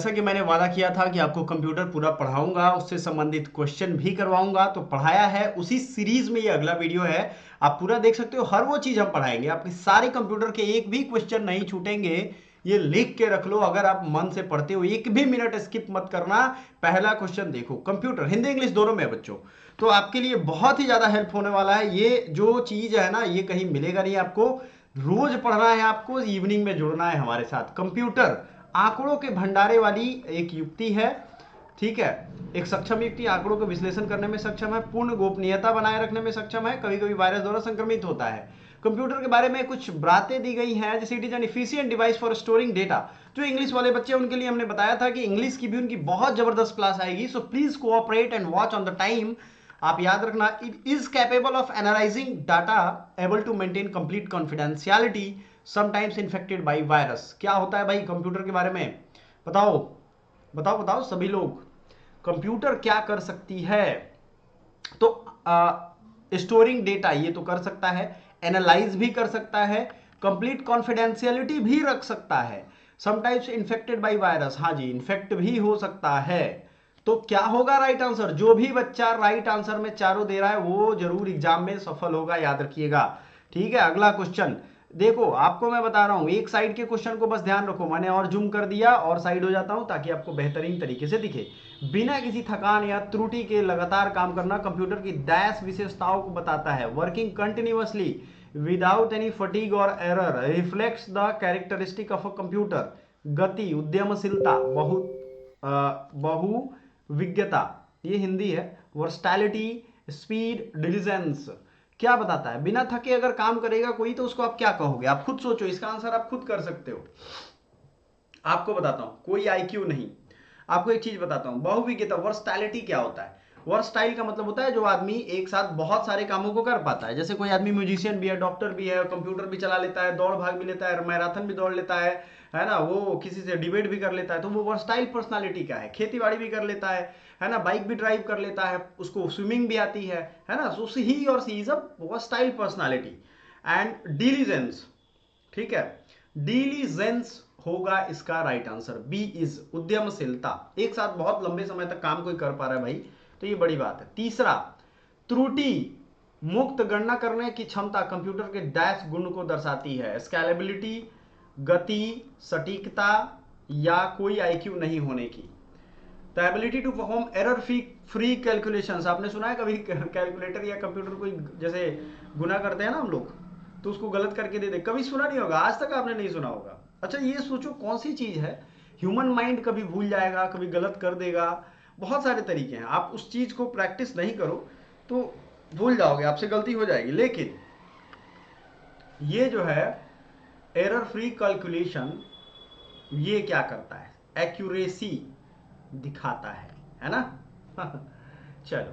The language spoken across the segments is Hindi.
जैसा कि मैंने वादा किया था कि आपको कंप्यूटर पूरा पढ़ाऊंगा, उससे संबंधित क्वेश्चन भी करवाऊंगा, तो पढ़ाया है। उसी सीरीज में ये अगला वीडियो है, आप पूरा देख सकते हो। हर वो चीज हम पढ़ाएंगे, आपके सारे कंप्यूटर के एक भी क्वेश्चन नहीं छूटेंगे। ये लिख के रख लो, अगर आप मन से पढ़ते हो एक भी मिनट स्किप मत करना। पहला क्वेश्चन देखो, कंप्यूटर हिंदी इंग्लिश दोनों में है बच्चों, तो आपके लिए बहुत ही ज्यादा हेल्प होने वाला है। ये जो चीज है ना, ये कहीं मिलेगा नहीं आपको। रोज पढ़ना है आपको, इवनिंग में जुड़ना है हमारे साथ। कंप्यूटर आंकड़ों के भंडारे वाली एक युक्ति है, ठीक है। एक सक्षम युक्ति, आंकड़ों का विश्लेषण करने में सक्षम है, पूर्ण गोपनीयता बनाए रखने में सक्षम है, कभी कभी वायरस द्वारा संक्रमित होता है। कंप्यूटर के बारे में कुछ बातें दी गई हैं, जैसे it is an efficient device for storing data. जो इंग्लिश वाले बच्चे हैं उनके लिए हमने बताया था कि इंग्लिश की भी उनकी बहुत जबरदस्त क्लास आएगी, so please cooperate and watch on the time. आप याद रखना, it is capable of analysing data, able to maintain complete confidentiality, sometimes infected by virus. क्या होता है भाई कंप्यूटर के बारे में? बताओ बताओ बताओ सभी लोग, कंप्यूटर क्या कर सकती है? तो स्टोरिंग डेटा ये तो कर सकता है, एनालाइज भी कर सकता है, कंप्लीट कॉन्फिडेंशियलिटी भी रख सकता है, समटाइम्स इन्फेक्टेड बाय वायरस, हाँ जी इन्फेक्ट भी हो सकता है। तो क्या होगा राइट आंसर? जो भी बच्चा राइट आंसर में चारों दे रहा है वो जरूर एग्जाम में सफल होगा, याद रखिएगा। ठीक है, अगला क्वेश्चन देखो, आपको मैं बता रहा हूं एक साइड के क्वेश्चन को बस ध्यान रखो, मैंने और जूम कर दिया और साइड हो जाता हूं ताकि आपको बेहतरीन तरीके से दिखे। बिना किसी थकान या त्रुटि के लगातार काम करना कंप्यूटर की डैश विशेषताओं को बताता है। Working continuously without any fatigue और error reflects the characteristic of a computer. गति, उद्यमशीलता, बहुविज्ञता, ये हिंदी है। Versatility, speed, diligence. क्या बताता है? बिना थके अगर काम करेगा कोई तो उसको आप क्या कहोगे? आप खुद सोचो, इसका आंसर आप खुद कर सकते हो। आपको बताता हूं, कोई आईक्यू नहीं। आपको एक चीज बताता हूं, बहुविज्ञता, वर्सटैलिटी क्या होता है? वर्सटाइल का मतलब होता है जो आदमी एक साथ बहुत सारे कामों को कर पाता है। जैसे कोई आदमी म्यूजिशियन भी है, डॉक्टर भी है, कंप्यूटर भी चला लेता है, दौड़ भाग भी लेता है, मैराथन भी दौड़ लेता है ना, वो किसी से डिबेट भी कर लेता है, तो वो वर्सटाइल पर्सनालिटी का है। खेती बाड़ी भी कर लेता है ना, बाइक भी ड्राइव कर लेता है, उसको स्विमिंग भी आती है ना, सो ही और she is a versatile personality. And diligence, ठीक है, डिलीजेंस होगा इसका राइट आंसर। बी इज उद्यमशीलता, एक साथ बहुत लंबे समय तक काम कोई कर पा रहा है भाई, तो ये बड़ी बात है। तीसरा, त्रुटि मुक्त गणना करने की क्षमता कंप्यूटर के डैश गुण को दर्शाती है। स्केलेबिलिटी, गति, सटीकता या कोई आईक्यू नहीं होने की। The ability to perform error free calculations. आपने सुना है कभी कैलकुलेटर या कंप्यूटर कोई जैसे गुना करते हैं ना हम लोग, तो उसको गलत करके दे दे? कभी सुना नहीं होगा, आज तक आपने नहीं सुना होगा। अच्छा ये सोचो कौन सी चीज है, ह्यूमन माइंड कभी भूल जाएगा, कभी गलत कर देगा। बहुत सारे तरीके हैं, आप उस चीज को प्रैक्टिस नहीं करो तो भूल जाओगे, आपसे गलती हो जाएगी। लेकिन ये जो है एरर फ्री कैलकुलेशन, ये क्या करता है? एक्यूरेसी दिखाता है ना। चलो,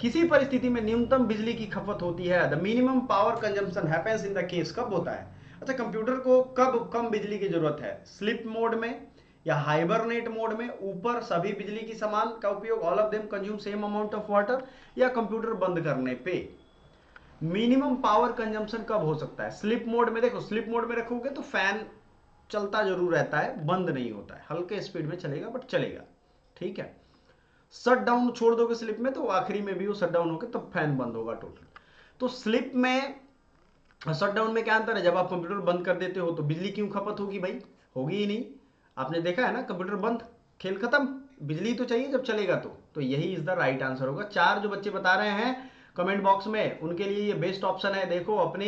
किसी परिस्थिति में न्यूनतम बिजली की खपत होती है, the minimum power consumption happens in the case, कब होता है? अच्छा, कंप्यूटर को कब कम बिजली की जरूरत है? स्लिप मोड में या हाइबरनेट मोड में, ऊपर सभी बिजली की समान का उपयोग, all of them consume same amount of water, या कंप्यूटर बंद करने पे? मिनिमम पावर कंजम्पशन कब हो सकता है? स्लिप मोड में। देखो स्लिप मोड में रखोगे तो फैन चलता जरूर रहता है, बंद नहीं होता है, हल्के स्पीड में चलेगा बट चलेगा, ठीक है। शट डाउन छोड़ दोगे स्लिप में तो आखिरी में भी वो शट डाउन होकर तब फैन बंद होगा टोटल। तो स्लिप में शट डाउन में क्या अंतर है? जब आप कंप्यूटर बंद कर देते हो तो बिजली क्यों खपत होगी भाई? होगी ही नहीं। आपने देखा है ना, कंप्यूटर बंद, खेल खत्म, बिजली तो चाहिए जब चलेगा तो यही इज द राइट आंसर होगा। चार जो बच्चे बता रहे हैं कमेंट बॉक्स में, उनके लिए ये बेस्ट ऑप्शन है। देखो अपने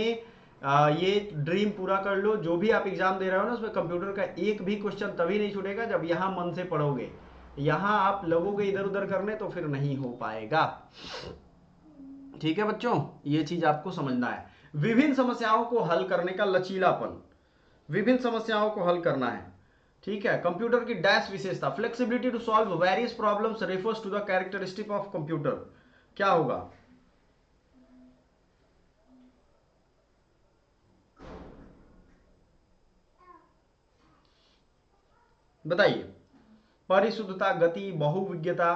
ये ड्रीम पूरा कर लो, जो भी आप एग्जाम दे रहे हो ना उसमें कंप्यूटर का एक भी क्वेश्चन तभी नहीं छूटेगा जब यहां मन से पढ़ोगे। यहां आप लगोगे इधर उधर करने तो फिर नहीं हो पाएगा। ठीक है बच्चों, ये चीज आपको समझना है। विभिन्न समस्याओं को हल करने का लचीलापन, विभिन्न समस्याओं को हल करना है, ठीक है। कंप्यूटर की डैश विशेषता, flexibility to solve various problems refers to the characteristic of computer. क्या होगा? बताइए। परिशुद्धता, गति, बहुविज्ञता,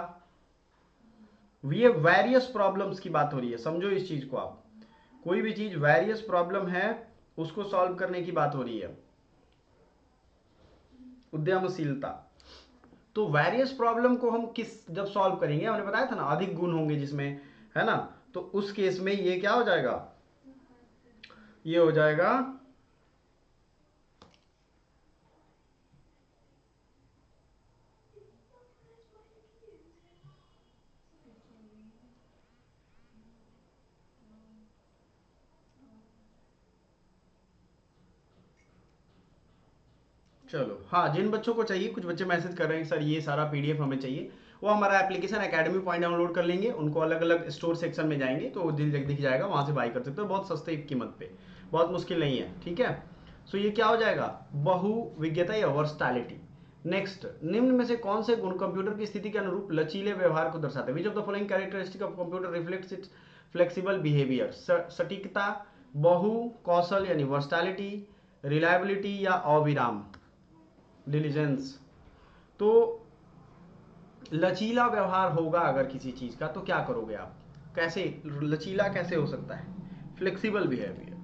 ये वेरियस प्रॉब्लम्स की बात हो रही है, समझो इस चीज को आप। कोई भी चीज वेरियस प्रॉब्लम है उसको सॉल्व करने की बात हो रही है। उद्यमशीलता, तो वेरियस प्रॉब्लम को हम किस जब सॉल्व करेंगे, हमने बताया था ना अधिक गुण होंगे जिसमें, है ना, तो उस केस में ये क्या हो जाएगा, ये हो जाएगा चलो हाँ, जिन बच्चों को चाहिए, कुछ बच्चे मैसेज कर रहे हैं सर ये सारा पीडीएफ हमें चाहिए, वो हमारा एप्लीकेशन एकेडमी पॉइंट डाउनलोड कर लेंगे, उनको अलग अलग स्टोर सेक्शन में जाएंगे तो दिख जाएगा, वहां से बाई कर सकते हो बहुत सस्ते कीमत पे, बहुत मुश्किल नहीं है, ठीक है। सो ये क्या हो जाएगा, बहुविज्ञता या वर्सटैलिटी। नेक्स्ट, निम्न में से कौन से गुण कंप्यूटर की स्थिति के अनुरूप लचीले व्यवहार को दर्शाते हैं, विच of the following characteristic of computer reflects it's flexible behaviour, सटीकता, बहु कौशल यानी वर्सटैलिटी, रिलायबिलिटी या अविराम डिलीजेंस। तो लचीला व्यवहार होगा अगर किसी चीज का तो क्या करोगे आप, कैसे लचीला कैसे हो सकता है, फ्लेक्सिबल बिहेवियर,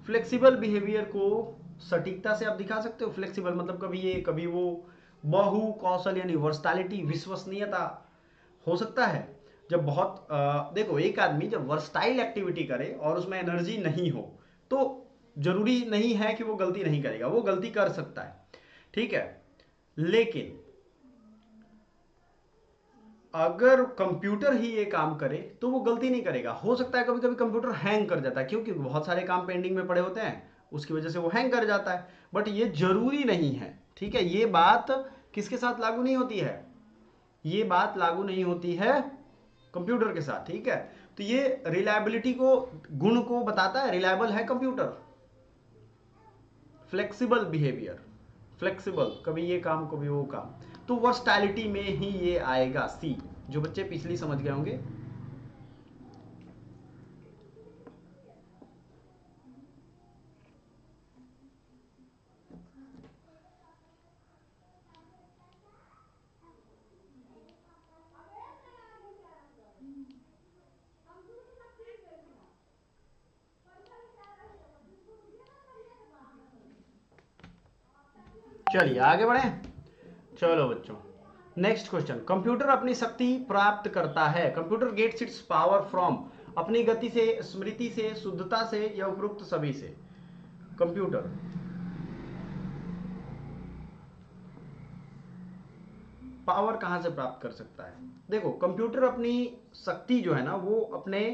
फ्लेक्सिबल बिहेवियर को सटीकता से आप दिखा सकते हो, फ्लेक्सिबल मतलब कभी ये कभी वो, बहु कौशल यानी वर्सटैलिटी विश्वसनीयता, हो सकता है जब बहुत देखो एक आदमी जब वर्सटाइल एक्टिविटी करे और उसमें एनर्जी नहीं हो तो जरूरी नहीं है कि वो गलती नहीं करेगा, वो गलती कर सकता है, ठीक है। लेकिन अगर कंप्यूटर ही ये काम करे तो वो गलती नहीं करेगा, हो सकता है कभी कभी कंप्यूटर हैंग कर जाता है क्योंकि बहुत सारे काम पेंडिंग में पड़े होते हैं, उसकी वजह से वो हैंग कर जाता है, बट ये जरूरी नहीं है, ठीक है। ये बात किसके साथ लागू नहीं होती है, ये बात लागू नहीं होती है कंप्यूटर के साथ, ठीक है। तो ये रिलायबिलिटी को, गुण को बताता है, रिलायबल है कंप्यूटर, फ्लेक्सिबल बिहेवियर, फ्लेक्सिबल कभी ये काम कभी वो काम, तो वर्सटैलिटी में ही ये आएगा सी, जो बच्चे पिछली समझ गए होंगे। चलिए आगे बढ़े, चलो बच्चों, नेक्स्ट क्वेश्चन, कंप्यूटर अपनी शक्ति प्राप्त करता है, computer gets its power from, अपनी गति से, स्मृति से, शुद्धता से या उपरोक्त सभी से, कंप्यूटर पावर कहां से प्राप्त कर सकता है, देखो कंप्यूटर अपनी शक्ति जो है ना वो अपने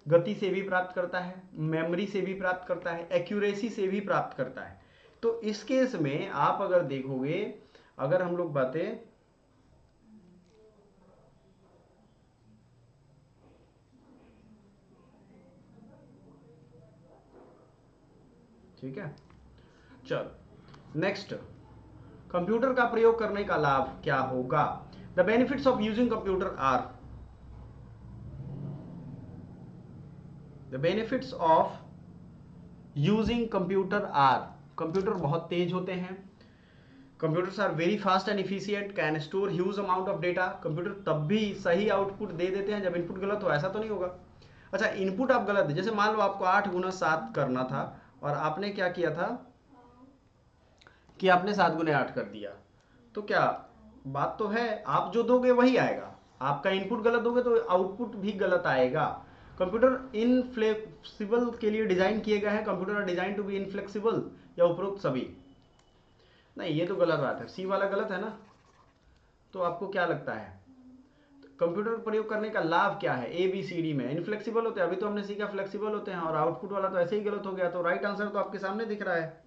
गति से भी प्राप्त करता है, मेमोरी से भी प्राप्त करता है, एक्यूरेसी से भी प्राप्त करता है। तो इस केस में आप अगर देखोगे, अगर हम लोग बातें, ठीक है, चलो नेक्स्ट, कंप्यूटर का प्रयोग करने का लाभ क्या होगा, the benefits of using computer are, the benefits of using computer are, computer बहुत तेज होते हैं, computers are very fast and efficient, can store huge amount of data, computer तब भी सही आउटपुट दे देते हैं जब इनपुट गलत हो, ऐसा तो नहीं होगा। अच्छा इनपुट आप गलत है, जैसे मान लो आपको 8 × 7 करना था और आपने क्या किया था कि आपने 7 × 8 कर दिया, तो क्या बात तो है आप जो दोगे वही आएगा, आपका इनपुट गलत दोगे तो आउटपुट भी गलत आएगा। कंप्यूटर इनफ्लेक्सिबल के लिए डिजाइन किए गए हैं, computer are design to be inflexible या उपरोक्त सभी, नहीं ये तो गलत बात है, सी वाला गलत है ना। तो आपको क्या लगता है कंप्यूटर प्रयोग करने का लाभ क्या है, ए बी सी डी में इनफ्लेक्सिबल होते हैं, अभी तो हमने सीखा फ्लेक्सिबल होते हैं, और आउटपुट वाला तो ऐसे ही गलत हो गया, तो राइट आंसर तो आपके सामने दिख रहा है।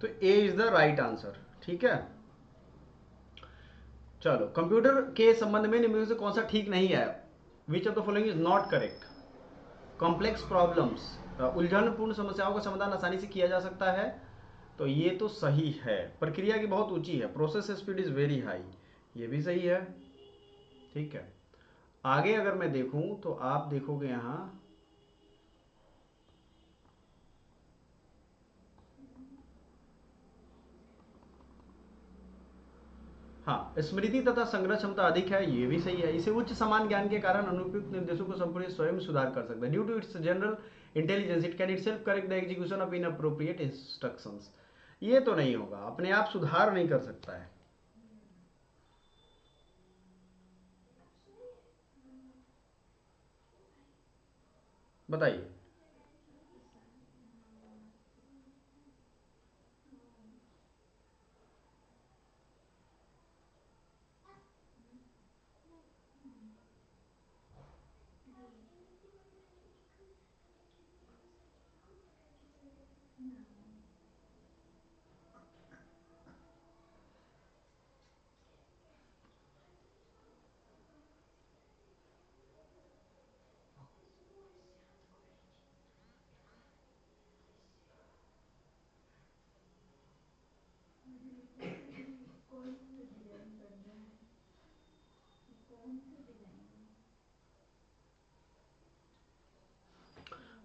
तो ए इज द राइट आंसर। ठीक है, चलो कंप्यूटर के संबंध में निम्न में से कौन सा ठीक नहीं है? Which of the following is not correct? Complex problems, उलझनपूर्ण समस्याओं का समाधान आसानी से किया जा सकता है, तो ये तो सही है। प्रक्रिया की बहुत ऊंची है, process speed is very high, ये भी सही है। ठीक है, आगे अगर मैं देखूं तो आप देखोगे यहां हाँ, स्मृति तथा संग्रह क्षमता अधिक है, ये भी सही है। इसे उच्च समान ज्ञान के कारण अनुपयुक्त निर्देशों को संपूर्ण स्वयं सुधार कर सकता है। Due to its general intelligence it can itself correct the execution of inappropriate instructions. ये तो नहीं होगा, अपने आप सुधार नहीं कर सकता है। बताइए।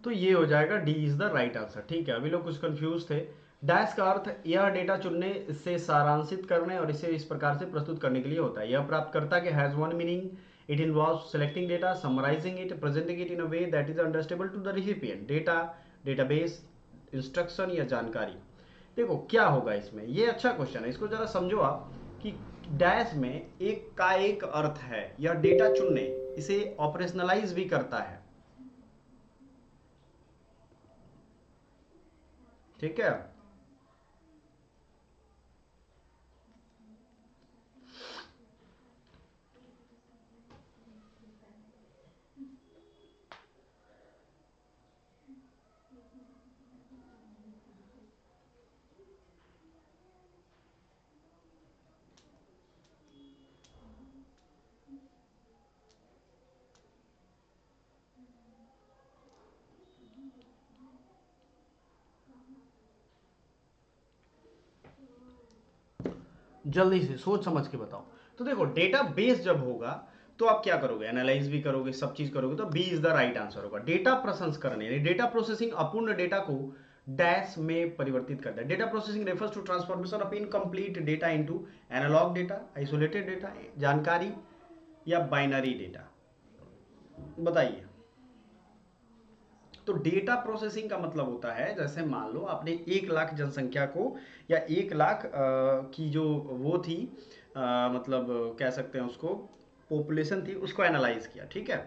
तो ये हो जाएगा D is the right answer. ठीक है, अभी लोग कुछ कंफ्यूज थे। डैश का अर्थ यह डेटा चुनने, इससे सारांशित करने और इसे इस प्रकार से प्रस्तुत करने के लिए होता है। यह प्राप्तकर्ता के has one meaning, it involve selecting data, summarising it, presenting it in a way that is understandable to the recipient. Data, database, instruction या जानकारी। देखो क्या होगा इसमें, ये अच्छा क्वेश्चन है, इसको जरा समझो आप कि डैश में एक का एक अर्थ है, यह डेटा चुनने, इसे ऑपरेशनलाइज भी करता है। ठीक है, जल्दी से सोच समझ के बताओ। तो देखो डेटा बेस जब होगा तो आप क्या करोगे, एनालाइज भी करोगे, सब चीज करोगे, तो B is the right answer होगा। डेटा प्रसंस्करण यानी डेटा प्रोसेसिंग अपूर्ण डेटा को डैश में परिवर्तित करता है। Data processing refers to transformation of incomplete data into analogue data, isolated data, जानकारी या बाइनरी डेटा। बताइए। तो डेटा प्रोसेसिंग का मतलब होता है, जैसे मान लो आपने 1 लाख जनसंख्या को या 1 लाख की जो वो थी, मतलब कह सकते हैं उसको, पॉपुलेशन थी, उसको एनालाइज किया। ठीक है,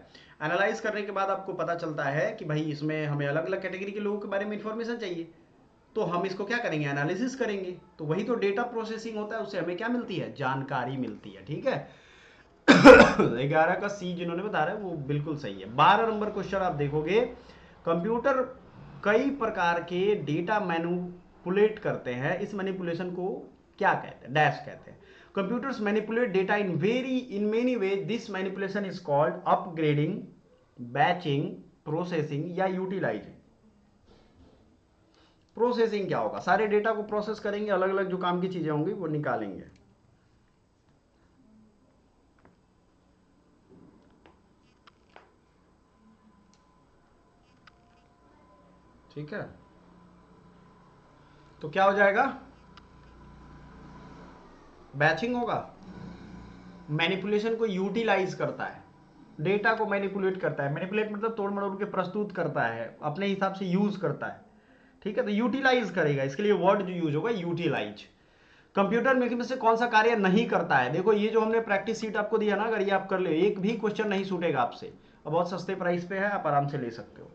एनालाइज करने के बाद आपको पता चलता है कि भाई इसमें हमें अलग अलग कैटेगरी के लोगों के बारे में इंफॉर्मेशन चाहिए, तो हम इसको क्या करेंगे, एनालिसिस करेंगे। तो वही तो डेटा प्रोसेसिंग होता है, उससे हमें क्या मिलती है, जानकारी मिलती है। ठीक है, 11 का सी जिन्होंने बता रहा है वो बिल्कुल सही है। 12 नंबर क्वेश्चन आप देखोगे, कंप्यूटर कई प्रकार के डेटा मैनिपुलेट करते हैं, इस मैनिपुलेशन को क्या कहते हैं, डैश कहते हैं। Computers manipulate data in many way, this manipulation is called upgrading, batching, processing या यूटिलाइजिंग। प्रोसेसिंग क्या होगा, सारे डेटा को प्रोसेस करेंगे, अलग अलग जो काम की चीजें होंगी वो निकालेंगे। ठीक है, तो क्या हो जाएगा, बैचिंग होगा। मैनिपुलेशन को यूटिलाइज करता है, डेटा को मैनिपुलेट करता है, मैनिपुलेट मतलब तोड़ मरोड़ के प्रस्तुत करता है, अपने हिसाब से यूज करता है। ठीक है, तो यूटिलाइज करेगा, इसके लिए वर्ड जो यूज होगा यूटिलाइज। कंप्यूटर में से कौन सा कार्य नहीं करता है, देखो ये जो हमने प्रैक्टिस शीट आपको दिया ना, अगर ये आप कर ले, एक भी क्वेश्चन नहीं छूटेगा आपसे, और बहुत सस्ते प्राइस पे है, आप आराम से ले सकते हो।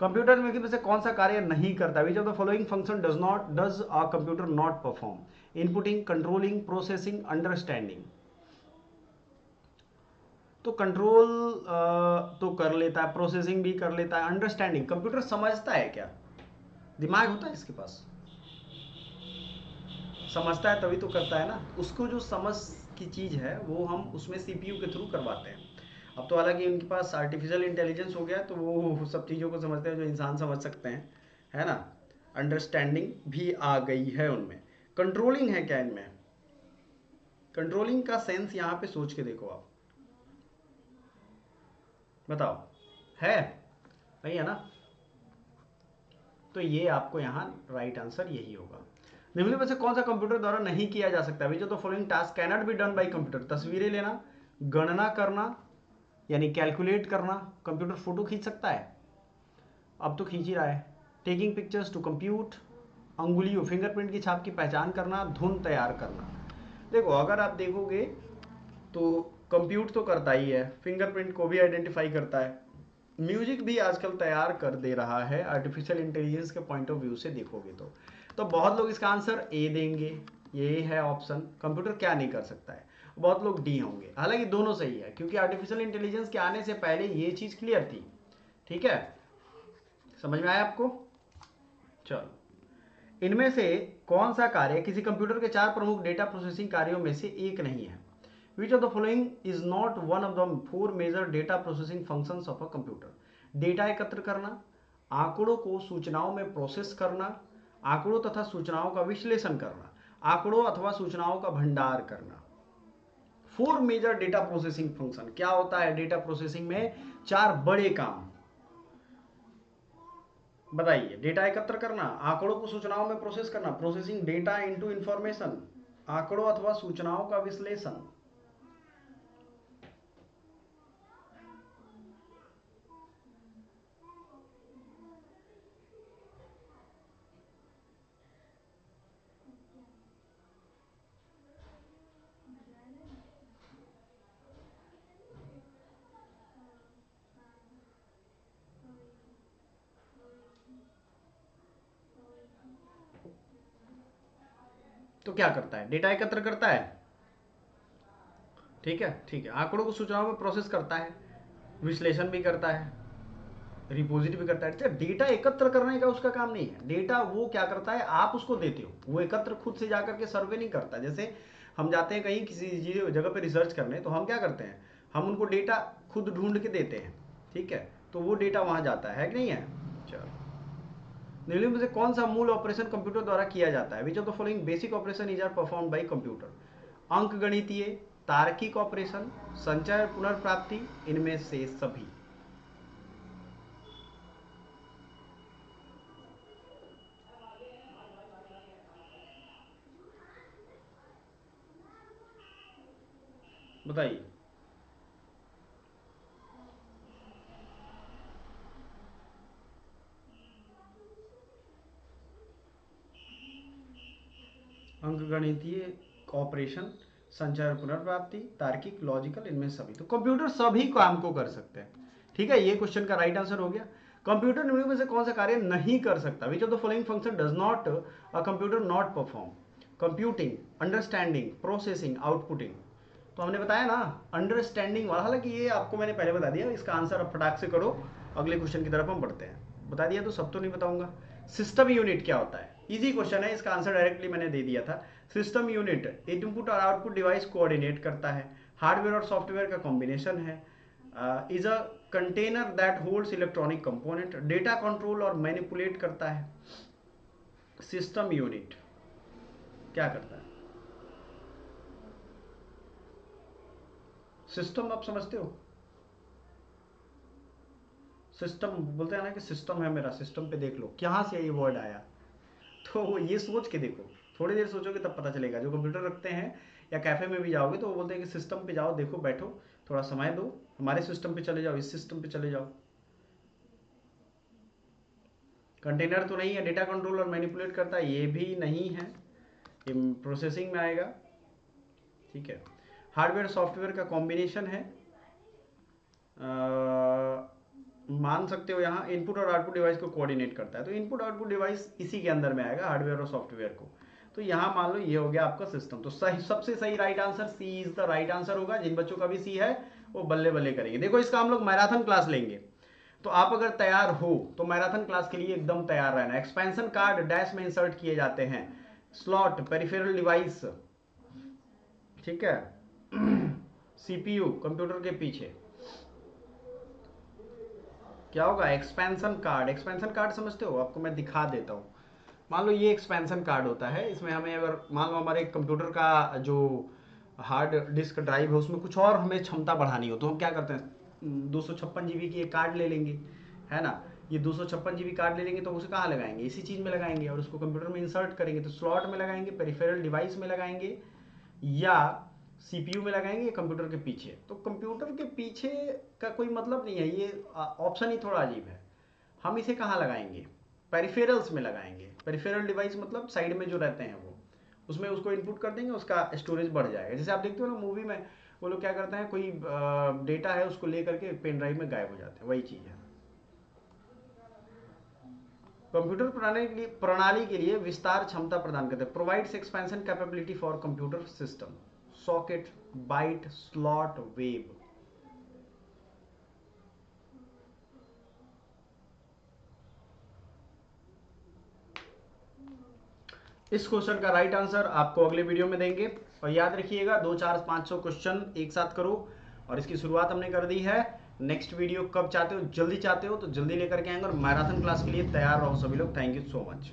कंप्यूटर में से कौन सा कार्य नहीं करता, विच of the following function does a computer not perform, inputting, controlling, processing, understanding. तो कंट्रोल तो कर लेता है, प्रोसेसिंग भी कर लेता है, अंडरस्टैंडिंग, कंप्यूटर समझता है क्या, दिमाग होता है इसके पास। समझता है तभी तो करता है ना, उसको जो समझ की चीज़ है वो हम उसमें सीपीयू के थ्रू करवाते हैं। अब तो हालांकि उनके पास आर्टिफिशियल इंटेलिजेंस हो गया तो वो सब चीज़ों को समझते हैं जो इंसान समझ सकते हैं, है ना। अंडरस्टैंडिंग भी आ गई है उनमें। कंट्रोलिंग है क्या इनमें? कंट्रोलिंग का सेंस यहाँ पे सोच के देखो आप, बताओ, है? नहीं है ना? तो ये आपको यहाँ राइट आंसर यही होगा। निम्नलिखित में से कौन सा कंप्यूटर द्वारा नहीं किया जा सकता? विच of the following task can not be done by computer? तस्वीरें लेना, गणना करना यानी कैलकुलेट करना। कंप्यूटर फोटो खींच सकता है? अब तो खींच ही रहा है। टेकिंग पिक्चर्स टू कंप्यूट, अंगुलियों फिंगरप्रिंट की छाप की पहचान करना, धुन तैयार करना। देखो अगर आप देखोगे तो कंप्यूट तो करता ही है, फिंगरप्रिंट को भी आइडेंटिफाई करता है, म्यूजिक भी आजकल तैयार कर दे रहा है आर्टिफिशियल इंटेलिजेंस के पॉइंट ऑफ व्यू से देखोगे तो बहुत लोग इसका आंसर ए देंगे, ये है ऑप्शन। कंप्यूटर क्या नहीं कर सकता है? बहुत लोग डी होंगे। हालांकि दोनों सही है क्योंकि आर्टिफिशियल इंटेलिजेंस के आने से पहले ये चीज क्लियर थी। ठीक है, समझ में आया आपको? चलो, इनमें से कौन सा कार्य किसी कंप्यूटर के 4 प्रमुख डेटा प्रोसेसिंग कार्यों में से एक नहीं है? Which of the following is not one of the 4 major data processing functions of a computer? Data एकत्र करना, आंकड़ों को सूचनाओं में प्रोसेस करना, आंकड़ों तथा सूचनाओं का विश्लेषण करना, आंकड़ों अथवा सूचनाओं का भंडार करना। 4 मेजर डेटा प्रोसेसिंग फंक्शन क्या होता है? डेटा प्रोसेसिंग में 4 बड़े काम बताइए। डेटा एकत्र करना, आंकड़ों को सूचनाओं में प्रोसेस करना, प्रोसेसिंग डेटा इनटू इंफॉर्मेशन, आंकड़ों अथवा सूचनाओं का विश्लेषण। तो क्या करता है? डेटा एकत्र करता है, ठीक है, ठीक है। आंकड़ों को सूचनाओं में प्रोसेस करता है, विश्लेषण भी करता है, रिपोजिट भी करता है। अच्छा, डेटा एकत्र करने का उसका काम नहीं है। डेटा वो क्या करता है, आप उसको देते हो, वो एकत्र खुद से जाकर के सर्वे नहीं करता। जैसे हम जाते हैं कहीं किसी जगह पे रिसर्च करने, तो हम क्या करते हैं, हम उनको डेटा खुद ढूंढ के देते हैं, ठीक है, तो वो डेटा वहां जाता है कि नहीं है। चलो, निम्नलिखित में से कौन सा मूल ऑपरेशन कंप्यूटर द्वारा किया जाता है? Which of the following basic operation is are perform by computer? अंक गणितीय, तार्किक ऑपरेशन, संचय पुनर्प्राप्ति, इनमें से सभी। बताइए। अंकगणितीय, ऑपरेशन, संचार पुनर्प्राप्ति, तार्किक, लॉजिकल, इनमें सभी। तो कंप्यूटर सभी काम को कर सकते हैं, ठीक है। ये क्वेश्चन का राइट आंसर हो गया। कंप्यूटर निम्नलिखित में से कौन सा कार्य नहीं कर सकता? विच of the following function does not a computer not perform? Computing, understanding, processing, outputting. तो हमने बताया ना अंडरस्टैंडिंग वाला, हालांकि ये आपको मैंने पहले बता दिया, इसका आंसर अब फटाक से करो। अगले क्वेश्चन की तरफ हम बढ़ते हैं। बता दिया तो सब तो नहीं बताऊंगा। सिस्टम यूनिट क्या होता है? इजी क्वेश्चन है, इसका आंसर डायरेक्टली मैंने दे दिया था। सिस्टम यूनिट इनपुट और आउटपुट डिवाइस कोऑर्डिनेट करता है, हार्डवेयर और सॉफ्टवेयर का कॉम्बिनेशन है, is a container that holds electronic component, data control और मैनिपुलेट करता है। सिस्टम यूनिट क्या करता है? सिस्टम आप समझते हो? सिस्टम बोलते हैं ना कि सिस्टम है मेरा, सिस्टम पे देख लो कहाँ से ये वर्ड आया। तो ये सोच के देखो, थोड़ी देर सोचोगे तब पता चलेगा। जो कंप्यूटर रखते हैं या कैफे में भी जाओगे तो वो बोलते हैं कि सिस्टम पे जाओ, देखो, बैठो, थोड़ा समय दो, हमारे सिस्टम पे चले जाओ, इस सिस्टम पे चले जाओ। कंटेनर तो नहीं है, डेटा कंट्रोल और मैनिपुलेट करता है, ये भी नहीं है, ये प्रोसेसिंग में आएगा, ठीक है। हार्डवेयर सॉफ्टवेयर का कॉम्बिनेशन है, मान सकते हो। यहाँ इनपुट और आउटपुट डिवाइस को कोऑर्डिनेट करता है, तो इनपुट आउटपुट डिवाइस इसी के अंदर में आएगा, हार्डवेयर और सॉफ्टवेयर को। तो यहाँ मान लो ये हो गया आपका सिस्टम। तो सही, सबसे सही right answer C is the right answer होगा। जिन बच्चों का भी सी है वो बल्ले बल्ले करेंगे। देखो इसका हम लोग मैराथन क्लास लेंगे, तो आप अगर तैयार हो तो मैराथन क्लास के लिए एकदम तैयार रहना। एक्सपेंशन कार्ड डैश में इंसर्ट किए जाते हैं, स्लॉट पेरिफेरल डिवाइस, ठीक है। सीपीयू कंप्यूटर के पीछे क्या होगा, एक्सपेंशन कार्ड। एक्सपेंशन कार्ड समझते हो, आपको मैं दिखा देता हूँ। मान लो ये एक्सपेंशन कार्ड होता है, इसमें हमें अगर मान लो हमारे कंप्यूटर का जो हार्ड डिस्क ड्राइव है उसमें कुछ और हमें क्षमता बढ़ानी हो, तो हम क्या करते हैं 256 GB की एक कार्ड ले लेंगे, है ना। ये 256 GB कार्ड ले लेंगे तो उसे कहाँ लगाएंगे, इसी चीज़ में लगाएंगे और उसको कंप्यूटर में इंसर्ट करेंगे, तो स्लॉट में लगाएंगे, पेरिफेरल डिवाइस में लगाएंगे, या सीपीयू में लगाएंगे, या कंप्यूटर के पीछे। तो कंप्यूटर के पीछे का कोई मतलब नहीं है, ये ऑप्शन ही थोड़ा अजीब है। हम इसे कहाँ लगाएंगे, पेरिफेरल्स में लगाएंगे। पेरिफेरल डिवाइस मतलब साइड में जो रहते हैं वो, उसमें उसको इनपुट कर देंगे, उसका स्टोरेज बढ़ जाएगा। जैसे आप देखते हो ना मूवी में, वो लोग क्या करते हैं, कोई डेटा है उसको लेकर के पेन ड्राइव में गायब हो जाते हैं, वही चीज़ है। कंप्यूटर प्रणाली के लिए विस्तार क्षमता प्रदान करते हैं, provides expansion capability for computer system, socket, byte, slot, web. इस क्वेश्चन का राइट आंसर आपको अगले वीडियो में देंगे, और याद रखिएगा 2, 4, 500 क्वेश्चन एक साथ करो, और इसकी शुरुआत हमने कर दी है। नेक्स्ट वीडियो कब चाहते हो, जल्दी चाहते हो तो जल्दी लेकर के आएंगे, और मैराथन क्लास के लिए तैयार रहो सभी लोग। Thank you so much.